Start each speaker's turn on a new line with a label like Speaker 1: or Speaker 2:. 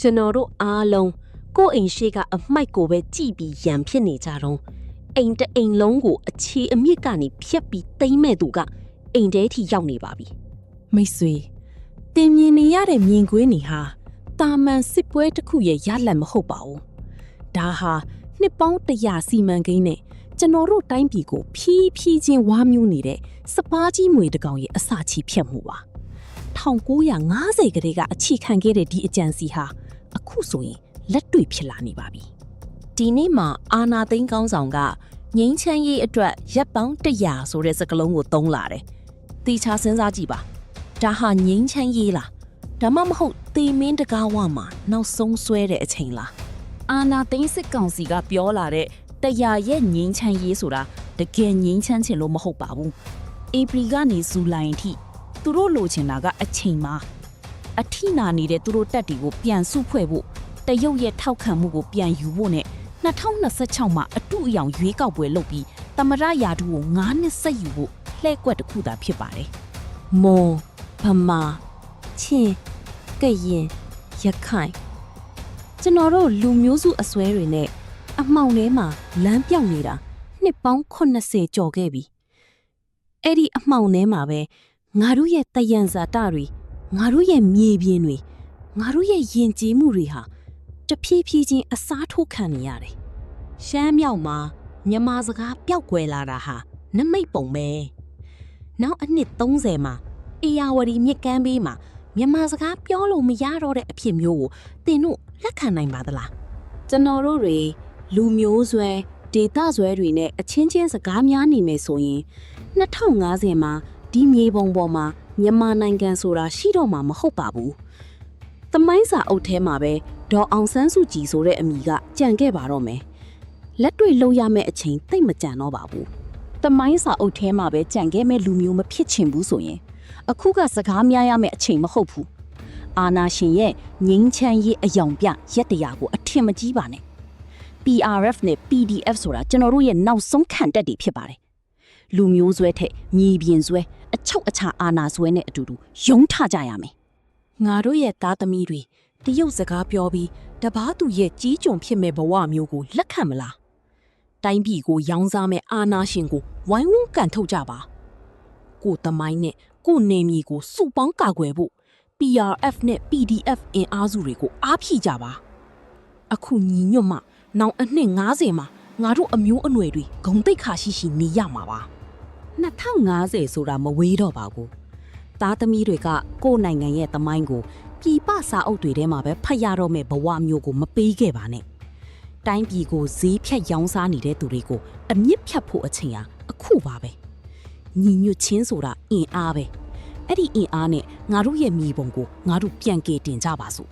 Speaker 1: ကျွန်တော်တို့အားလုံးကိုယ့်အိမ်ရှိကအမိုက်ကိုပဲကြည်ပြီးရံဖြစ်နေကြတော့အိမ်တအိမ်လုံးကိုအခြေအမြစ်ကနေဖြတ်ပြီးတိမ့်မဲ့သူကအိမ်ထဲထိရောက်နေပါပြီ
Speaker 2: မိတ်ဆွေတင်မြင်နေရတဲ့မြင်ကွင်းနေဟာတာမန်စစ်ပွဲတစ်ခုရဲ့ရလတ်မဟုတ်ပါဘူးဒါဟာနှစ်ပေါင်း100စီမံကိန်းနဲ့ကျွန်တော်တို့တိုင်းပြည်ကိုဖြည်းဖြည်းချင်းဝါမျိုးနေတဲ့စပါးကြီးမွေတကောင်ရဲ့အစာချီဖြတ်မှုပါ1950ကတည်းကအခြေခံခဲ့တဲ့ဒီအကြံစီဟာအခုဆိုရင်လက်တွေ့ဖြစ်လာနေပါပြီ
Speaker 3: ဒီနေ့မှာအာနာသိန်းကောင်းဆောင်ကငိမ့်ချမ်းရေးအတွက်ရပ်ပေါင်း100ဆိုတဲ့စကားလုံးကိုသုံးလာတယ်။တီချာစဉ်းစားကြည့်ပါ။ဒါဟာငိမ့်ချမ်းရေးလား။ဒါမှမဟုတ်သေမင်းတကားဝမှာနောက်ဆုံးဆွဲတဲ့အချိန်လား။အာနာသိန်းစစ်ကောင်စီကပြောလာတဲ့100ရဲ့ငိမ့်ချမ်းရေးဆိုတာတကယ်ငိမ့်ချမ်းချင်လို့မဟုတ်ပါဘူး။ဧပြီကနေဇူလိုင်အထိသူတို့လိုချင်တာကအချိန်မှာအထိနာနေတဲ့သူတို့တက်တီကိုပြန်စုဖွဲ့ဖို့တရုတ်ရဲ့ထောက်ခံမှုကိုပြန်ယူဖို့နဲ့2026မှာအတူအယောင်ရွေးကောက်ပွဲလုပ်ပြီးသမရယာတူကို9နှစ်ဆက်ယူဖို့လှည့်ကွက်တစ်ခုသာဖြစ်ပါတယ်
Speaker 2: ။မွန်ဗမာချင်းကရင်ရခိုင်ကျွန်တော်တို့လူမျိုးစုအစွဲတွေနဲ့အမှောင်ထဲမှာလမ်းပြောင်းနေတာနှစ်ပေါင်း80ကျော်ခဲ့ပြီ။အဲ့ဒီအမှောင်ထဲမှာပဲငါတို့ရဲ့တယံဇာတတွေငါတို့ရဲ့မြေပြင်တွေငါတို့ရဲ့ယဉ်ကျေးမှုတွေဟာတဖြည်းဖြည်းချင်းအစားထိုးခံနေရတယ်
Speaker 1: ။ရှမ်းမြောက်မှာမြန်မာစကားပျောက်ကွယ်လာတာဟာနမိတ်ပုံပဲ။နောက်အနှစ်30မှာအေယာဝတီမြစ်ကမ်းဘေးမှာမြန်မာစကားပြောလို့မရတော့တဲ့အဖြစ်မျိုးကိုသင်တို့လက်ခံနိုင်ပါသလား
Speaker 2: ။ကျွန်တော်တို့တွေလူမျိုးစွဲဒေသစွဲတွေနဲ့အချင်းချင်းစကားများနေမယ်ဆိုရင်2050မှာဒီမြေပုံပေါ်မှာမြန်မာနိုင်ငံဆိုတာရှိတော့မှာမဟုတ်ပါဘူး။သမိုင်းစာအုပ်ထဲမှာပဲဒေါ်အောင်ဆန်းစုကြည်ဆိုတဲ့အမည်ကကြံခဲ့ပါတော့မယ်။လက်တွေ့လုပ်ရမယ့်အချိန်သိပ်မကြံတော့ပါဘူး။သမိုင်းစာအုပ်ထဲမှာပဲကြံခဲ့မဲ့လူမျိုးမဖြစ်ချင်ဘူးဆိုရင်အခုကစကားများရမယ့်အချိန်မဟုတ်ဘူး။အာနာရှင်ရဲ့ငိမ့်ချမ်းရေးအယောင်ပြရက်တရာကိုအထင်မကြီးပါနဲ့။ PRF နဲ့ PDF ဆိုတာကျွန်တော်တို့ရဲ့နောက်ဆုံးခံတက်တွေဖြစ်ပါတယ်။လူမျိုးစွဲထက်မြေပြင်စွဲအချုပ်အခြာအာဏာစွဲနဲ့အတူတူယုံထကြရမယ်။ငါတို့ရဲ့သားသမီးတွေတရုတ်စကားပြောပြီးတပားသူရဲ့ကြီးကြုံဖြစ်မဲ့ဘဝမျိုးကိုလက်ခံမလား။တိုင်းပြည်ကိုရောင်းစားမဲ့အာဏာရှင်ကိုဝိုင်းဝန်းကန်ထုတ်ကြပါ။ကိုယ်သမိုင်းနဲ့ကိုယ်နေမြေကိုစုပေါင်းကာကွယ်ဖို့ PRF နဲ့ PDF အင်အားစုတွေကိုအားဖြည့်ကြပါ။အခုညီညွတ်မှနောက်အနှစ်90မှာငါတို့အမျိုးအနွယ်တွေဂုံတိတ်ခါရှိနေရမှာပါ2050ဆိုတာမဝေးတော့ပါဘူးသားသမီးတွေကကိုယ့်နိုင်ငံရဲ့သမိုင်းကိုပြည်ပစာအုပ်တွေထဲမှာပဲဖတ်ရတော့မဲ့ဘဝမျိုးကိုမပေးခဲ့ပါနဲ့တိုင်းပြည်ကိုဈေးဖြတ်ရောင်းစားနေတဲ့သူတွေကိုအမြင့်ဖြတ်ဖို့အချိန်ဟာအခုပါပဲညီညွတ်ချင်းဆိုတာအင်အားပဲအဲ့ဒီအင်အားနဲ့ငါတို့ရဲ့မြေပုံကိုငါတို့ပြန်ကယ်တင်ကြပါစို့